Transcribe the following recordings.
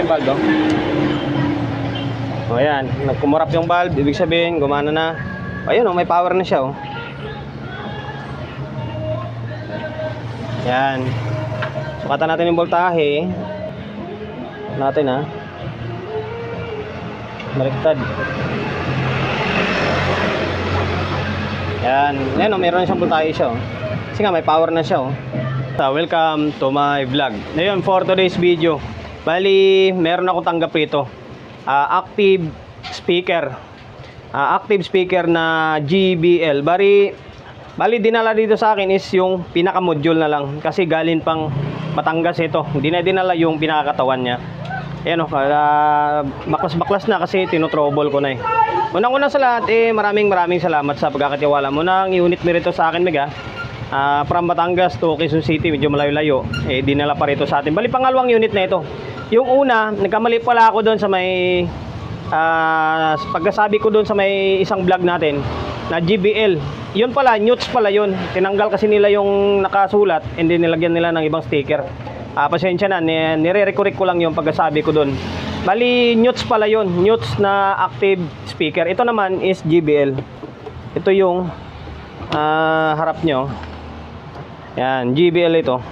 yung valve, oh. O ayan, nagkumurap yung valve, ibig sabihin gumana na. Ayun, oh, may power na siya, oh. Yan. Sukatan natin yung voltahe natin, ha. Baliktad. Yan. Yan, oh, meron na siyang voltahe siya, oh. Kasi nga may power na siya, oh. So, welcome to my vlog. Ngayon, for today's video, bali meron ako tanggap rito, active speaker. Active speaker na JBL. Bali dinala dito sa akin is yung pinaka module na lang, kasi galing pang Batangas ito. Hindi na dinala yung pinakakatawan niya. Ayan, baklas na kasi tinotrouble ko na, eh. Unang-una sa lahat, maraming salamat sa pagkakatiwala mo ng unit mo rito sa akin, Mega. From Batangas to Quezon City, medyo malayo-layo, dinala pa rito sa atin. Bali pangalawang unit na ito. Yung una, nagkamali pala ako doon sa may pagkasabi ko doon sa may isang vlog natin na JBL. Yun pala, Newts pala yun. Tinanggal kasi nila yung nakasulat, and then nilagyan nila ng ibang sticker. Pasensya na, nire-correct ko lang yung pagkasabi ko doon. Bali, Newts pala yun. Newts na active speaker. Ito naman is JBL. Ito yung harap nyo. Yan, JBL ito.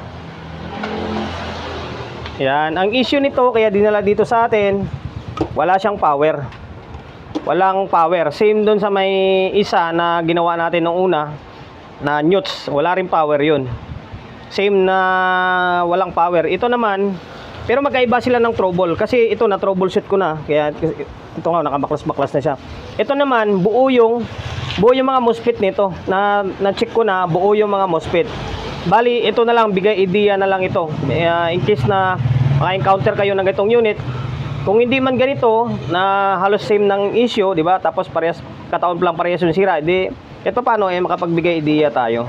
Yan, ang issue nito kaya dinala dito sa atin, wala siyang power. Walang power. Same doon sa may isa na ginawa natin nung una na Newts, wala rin power yun. Same na walang power. Ito naman, pero magkaiba sila ng trouble, kasi ito na troubleshoot ko na. Kaya ito nga, nakabaklas-baklas na siya. Ito naman, buo yung mga MOSFET nito. Na-check ko na, buo yung mga MOSFET. Bali, ito na lang, bigay idea na lang ito. In case na maka-encounter kayo ng itong unit, kung hindi man ganito, na halos same ng issue, di ba? Tapos parehas, kataon lang parehas yung sira. Di, ito paano, makapagbigay idea tayo.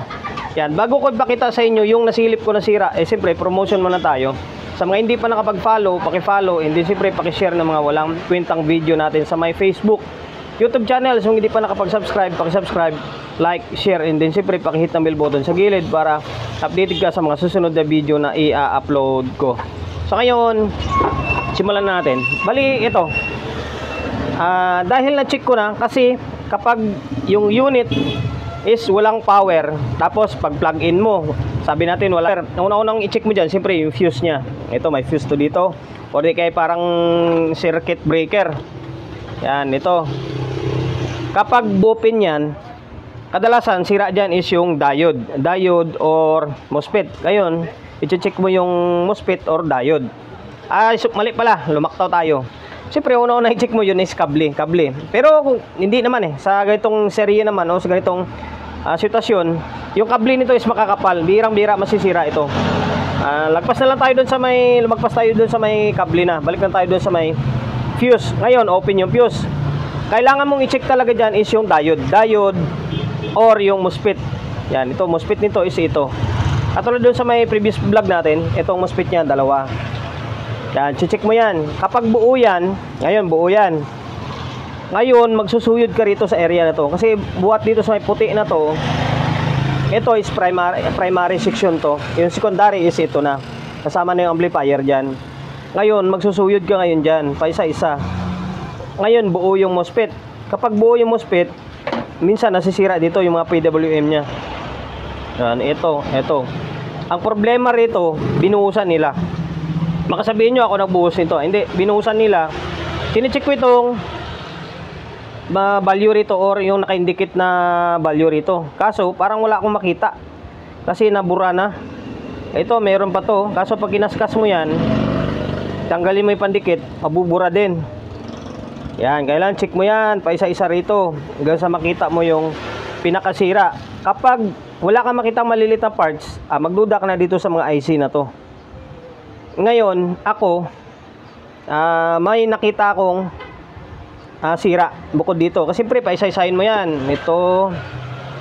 Yan, bago ko ipakita sa inyo yung nasilip ko na sira, siyempre, promotion muna tayo. Sa mga hindi pa nakapag-follow, paki-follow, and then siyempre, paki-share ng mga walang kwentang video natin sa my Facebook, YouTube channel. So, kung hindi pa nakapag-subscribe, paki-subscribe, like, share, and then siyempre, paki-hit ng bell button sa gilid para updated ka sa mga susunod na video na i-upload ko. So, ngayon, simulan na natin. Bali, ito. Dahil na-check ko na, kasi kapag yung unit is walang power, tapos pag plug in mo, sabi natin wala. Una-unang i-check mo dyan, siyempre yung fuse nya. Ito, may fuse to dito. O di kaya parang circuit breaker. Yan, ito. Kapag bupin yan, kadalasan sira dyan is yung diode or MOSFET. Ngayon, i-check mo yung MOSFET or diode. Mali pala, lumaktaw tayo. Siyempre, una-una i-check mo yun is kable. Pero kung hindi naman, sa ganitong serye naman, o sa ganitong sitwasyon, yung kable nito is makakapal. Birang-bira masisira ito. Lumagpas tayo doon sa may kable na. Balik na tayo doon sa may fuse. Ngayon, open yung fuse. Kailangan mong i-check talaga dyan is yung diode or yung MOSFET. Yan, ito, MOSFET nito is ito. Katulad doon sa may previous vlog natin, itong MOSFET niya, dalawa. Yan, check mo yan. Kapag buo yan, ngayon buo yan. Ngayon, magsusuyod ka rito sa area na to. Kasi buhat dito sa may puti na to, ito is primary section to. Yung secondary is ito na. Kasama na yung amplifier dyan. Ngayon, magsusuyod ka ngayon dyan, pa isa-isa. Ngayon, buo yung MOSFET. Kapag buo yung MOSFET, minsan nasisira dito yung mga PWM nya. Yan, ito. Ang problema rito, binuhusan nila. Makasabihin nyo ako nagbuhos nito. Hindi, binuhusan nila. Sinicheck ko itong value rito or yung naka-indicate na value rito. Kaso, parang wala akong makita. Kasi nabura na. Ito, meron pa to. Kaso pag kinaskas mo yan, tanggalin mo yung pandikit, mabubura din. Yan, kailangan check mo yan. Pa isa-isa rito. Hanggang sa makita mo yung pinakasira. Kapag wala kang makitang malilit na parts, magduda ka na dito sa mga IC na to. Ngayon, ako, may nakita akong sira bukod dito. Kasi siyempre, paisa-isahin mo yan. Ito,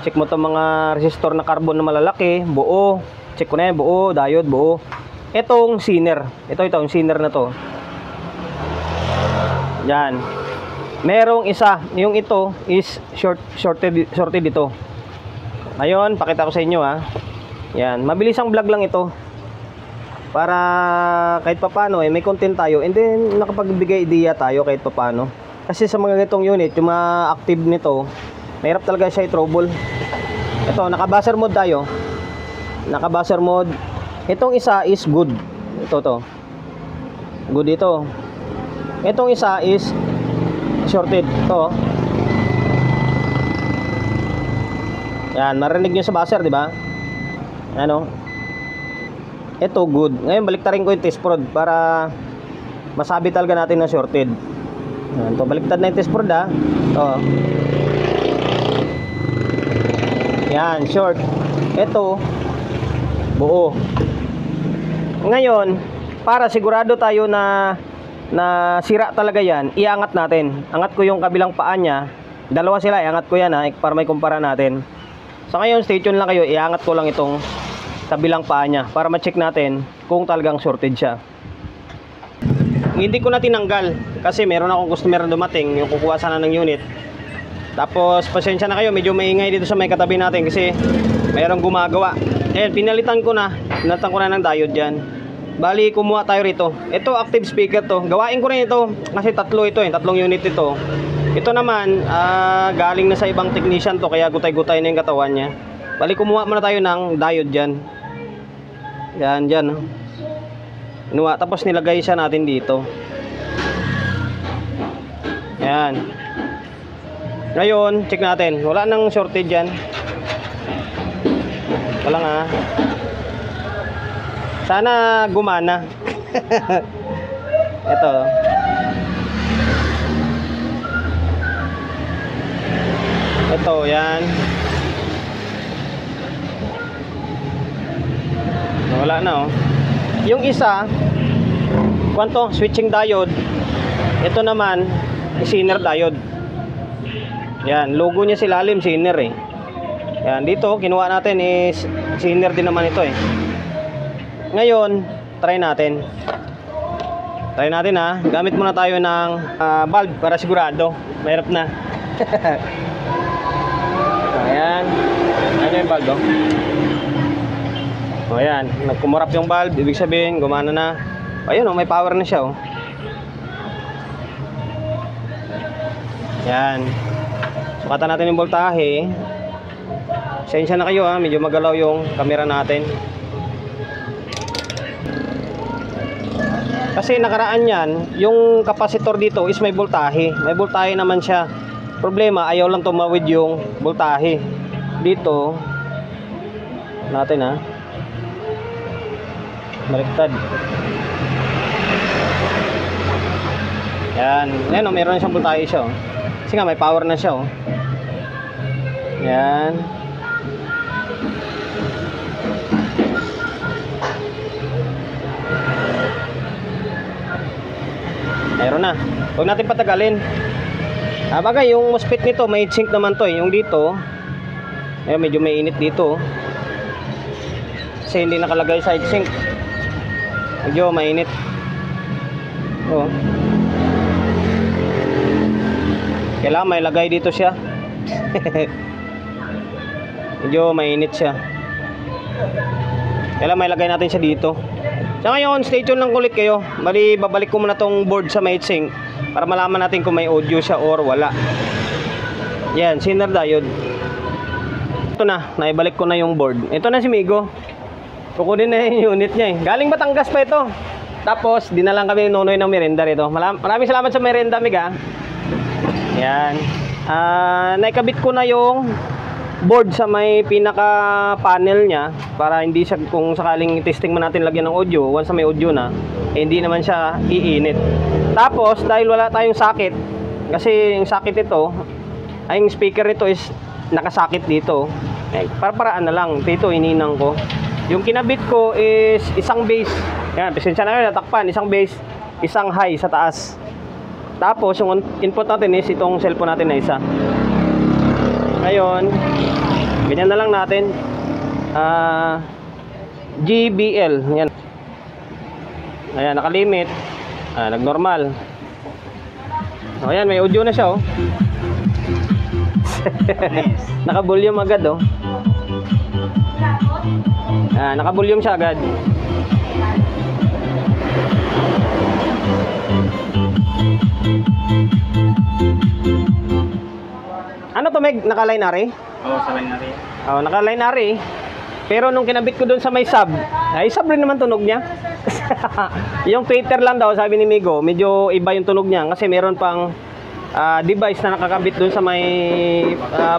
check mo itong mga resistor na carbon na malalaki, buo. Check ko na yan, buo, diode, buo. Itong sinner. Ito, yung sinner na to. Yan. Merong isa. Yung ito is shorted ito. Ngayon, pakita ko sa inyo, Yan, mabilis ang vlog lang ito. para kahit papano may content tayo, and then nakapagbigay idea tayo kahit papano. Kasi sa mga ganitong unit, yung mga active nito, mahirap talaga siya i-trouble. Ito, naka-buzzer mode tayo. Naka-buzzer mode. Itong isa is good. Ito. Good ito. Itong isa is shorted. Ito. Yan, marinig nyo sa buzzer, di ba? Ano? Ito good. Ngayon baliktarin ko yung test prod para masabi talaga natin na shorted. Yan, to baliktad na yung test prod ha. Ito. Yan, short. Ito buo. Ngayon, para sigurado tayo na sira talaga yan, iangat natin. Angat ko yung kabilang paa niya. Dalawa sila, iangat ko yan ha, para may kumpara natin. So ngayon, stay tuned lang kayo. Iangat ko lang itong kabilang paa niya para ma-check natin kung talagang shorted siya. Hindi ko na tinanggal kasi meron akong customer na dumating yung kukuha sana ng unit. Tapos pasensya na kayo, medyo maingay dito sa may katabi natin kasi mayroong gumagawa. Ayan, pinalitan ko na ng diode dyan. Bali, kumuha tayo rito. Ito, active speaker to. Gawain ko rin ito kasi tatlo ito, tatlong unit ito. Ito naman, galing na sa ibang technician to, kaya gutay-gutay na yung katawan niya. Bali, kumuha muna tayo ng diode dyan. Yan, dyan. Inuwa, tapos nilagay siya natin dito. Yan. Ngayon, check natin. Wala nang shorted dyan. Wala nga. Sana gumana. Ito. Ito, yan. Wala na oh. Yung isa, kwanto, switching diode. Ito naman, Zener diode. Yan, logo niya sa ilalim, Zener eh. Yan, dito, kinuha natin is Zener din naman ito eh. Ngayon, try natin. Try natin ha. Gamit muna tayo ng bulb para sigurado. Mahirap na. Ayan. Ano yung bulb oh? O ayan, nagkumurap yung bulb, ibig sabihin gumana na. Ayun oh, may power na siya oh. Yan. Sukatan natin yung voltahe. Sensya na kayo ha, medyo magalaw yung camera natin. Kasi nakaraan yan, yung kapasitor dito is may voltahe. May voltahe naman siya. Problema, ayaw lang tumawid yung voltahe. Dito natin ha. Baliktad. Yan. Yan o, meron na siyang voltahe siya o. Kasi nga may power na siya o. Yan. Meron na. Huwag natin patagalin. Bagay, yung MOSFET nito may heatsink naman to eh. Yung dito, medyo may init dito. Kasi hindi nakalagay sa heatsink. Medyo mainit. Oh. Kailangan may lagay dito siya. Medyo mainit siya. Kailangan may lagay natin siya dito. So ngayon, stay tuned lang ulit kayo. Bali, babalik ko muna tong board sa heatsink para malaman natin kung may audio siya or wala. Yan, Zener diode. Ito na, naibalik ko na yung board. Ito na si Migo. Kukunin na yung unit niya eh. Galing Batangas pa ito. Tapos, dinalang kami Nonoy ng merenda rito. Maraming salamat sa merenda, Miga. Yan. Naikabit ko na yung board sa may pinaka panel niya para hindi siya, kung sakaling testing man natin lagyan ng audio, once may audio na, hindi naman siya iinit. Tapos, dahil wala tayong socket, kasi yung socket ito, ay yung speaker nito is nakasakit dito. Para-paraan na lang. Dito, ininang ko. Yung kinabit ko is isang base. Yan, pasensya na kayo, natakpan. Isang base, isang high sa taas. Tapos, yung input natin is itong cellphone natin na isa. Ngayon, ganyan na lang natin. GBL. Yan. Ayan, nakalimit. Nag-normal. O, ayan, may audio na siya, oh. Naka-volume agad, oh. Naka-volume siya agad. Ano to, Meg? Naka-line ari? Oo, sa line na rin. Oh, naka-line ari. Pero nung kinabit ko doon sa may sub, ay sub rin naman tunog niya. Yung tweeter lang daw, sabi ni Migo, medyo iba yung tunog niya kasi meron pang device na nakakabit doon sa may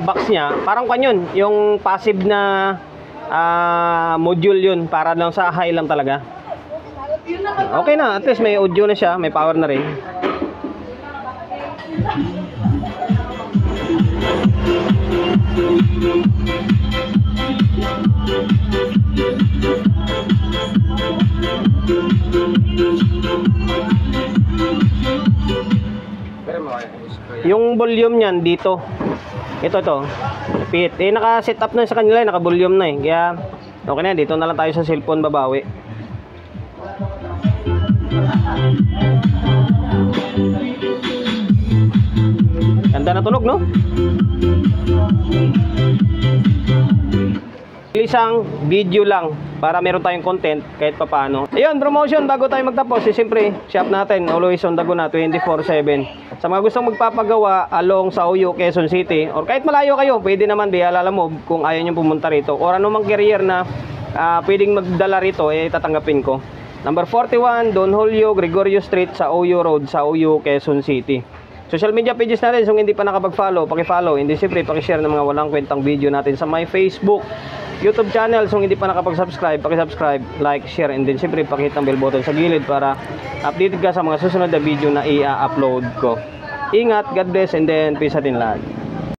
box niya. Parang kanyon, yung passive na module yun para lang sa high lang talaga. Okay na, at least may audio na siya, may power na rin. Yung volume niyan dito. Ito to. Repeat. Naka-set up na sa kanila, naka-volume na eh. Kaya okay na, dito na lang tayo sa cellphone babawi. Ganda na tunog, no? Isang video lang para meron tayong content kahit papaano. Ayun, promotion bago tayo magtapos. Siyempre, shop natin always on the go na 24/7. Sa mga gustong magpapagawa along sa Uyo, Quezon City or kahit malayo kayo, pwede naman Biala mo kung ayaw nyo pumunta rito or anumang carrier na pwedeng magdala rito, tatanggapin ko. Number 41, Don Julio Gregorio Street sa Uyo Road sa Uyo, Quezon City. Social media pages natin, kung hindi pa nakapag-follow, paki-follow. Hindi siyempre, paki-share ng mga walang kwentang video natin sa my Facebook, YouTube channel. Kung hindi pa nakapag-subscribe, paki-subscribe, like, share, and then siyempre, paki-hit ang bell button sa gilid para updated ka sa mga susunod na video na i-upload ko. Ingat, God bless, and then peace atin lahat.